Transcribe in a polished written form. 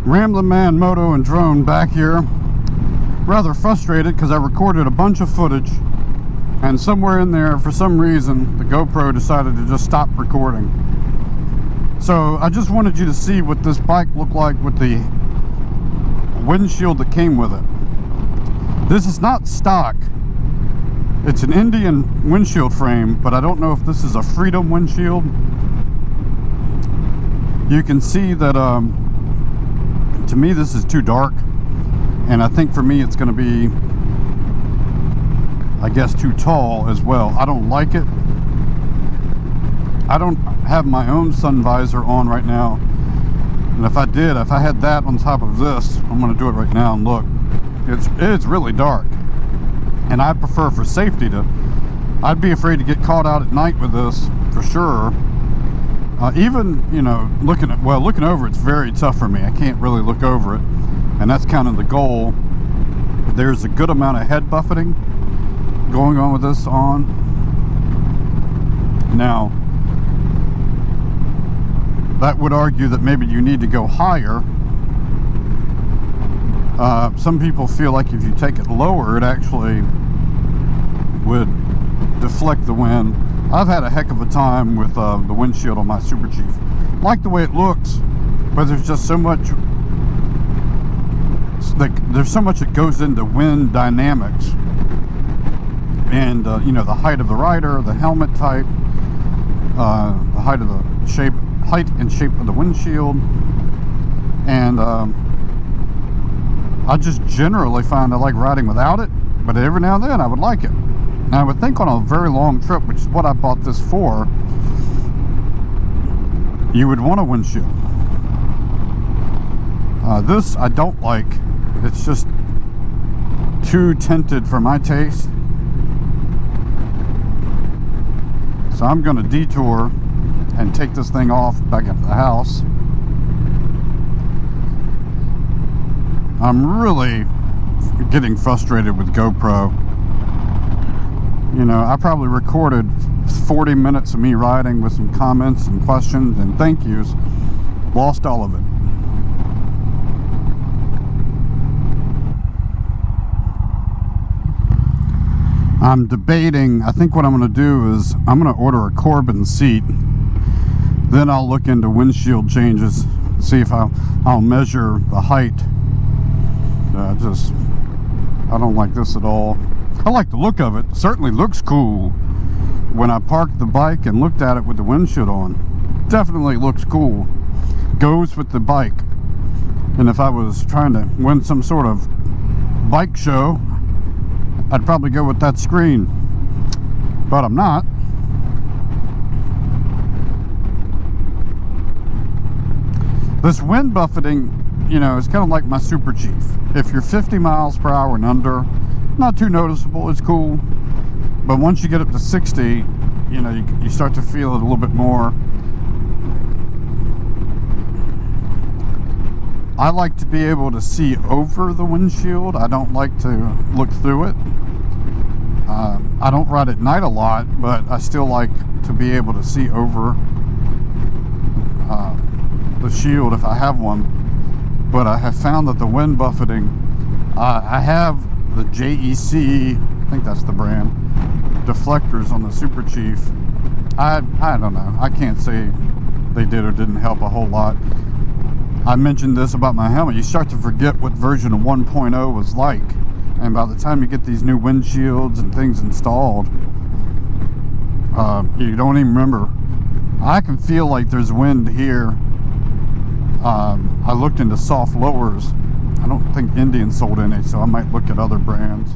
Ramblin' Man Moto and Drone back here. Rather frustrated because I recorded a bunch of footage, and somewhere in there, for some reason, the GoPro decided to just stop recording. So I just wanted you to see what this bike looked like with the windshield that came with it. This is not stock. It's an Indian windshield frame, but I don't know if this is a Freedom windshield. You can see that to me this is too dark, and I think for me it's going to be, I guess, too tall as well. I don't like it. I don't have my own sun visor on right now, and if I had that on top of this, I'm going to do it right now and look. It's really dark, and I prefer, for safety, I'd be afraid to get caught out at night with this for sure. Even, you know, looking over, it's very tough for me. I can't really look over it, and that's kind of the goal. There's a good amount of head buffeting going on with this on. Now, that would argue that maybe you need to go higher. Some people feel like if you take it lower, it actually would deflect the wind. I've had a heck of a time with the windshield on my Super Chief. Like the way it looks, but there's just so much, there's so much that goes into wind dynamics, and you know, the height of the rider, the helmet type, the height and shape of the windshield, and I just generally find I like riding without it, but every now and then I would like it. Now, I would think on a very long trip, which is what I bought this for, you would want a windshield. This I don't like. It's just too tinted for my taste. So I'm going to detour and take this thing off back at the house. I'm really getting frustrated with GoPro. You know, I probably recorded 40 minutes of me riding with some comments and questions and thank yous. Lost all of it. I'm debating. I think what I'm going to do is I'm going to order a Corbin seat. Then I'll look into windshield changes, see if I'll measure the height. I don't like this at all. I like the look of it. It certainly looks cool. When I parked the bike and looked at it with the windshield on, definitely looks cool. Goes with the bike. And if I was trying to win some sort of bike show, I'd probably go with that screen. But I'm not. This wind buffeting, you know, it's kind of like my Super Chief. If you're 50 miles per hour and under, not too noticeable, it's cool. But once you get up to 60, you know, you start to feel it a little bit more. I like to be able to see over the windshield. I don't like to look through it. I don't ride at night a lot, but I still like to be able to see over the shield if I have one. But I have found that the wind buffeting, I have the JEC, I think that's the brand, deflectors on the Super Chief. I don't know. I can't say they did or didn't help a whole lot. I mentioned this about my helmet. You start to forget what version of 1.0 was like. And by the time you get these new windshields and things installed, you don't even remember. I can feel like there's wind here. I looked into soft lowers. I don't think Indian sold any, so I might look at other brands.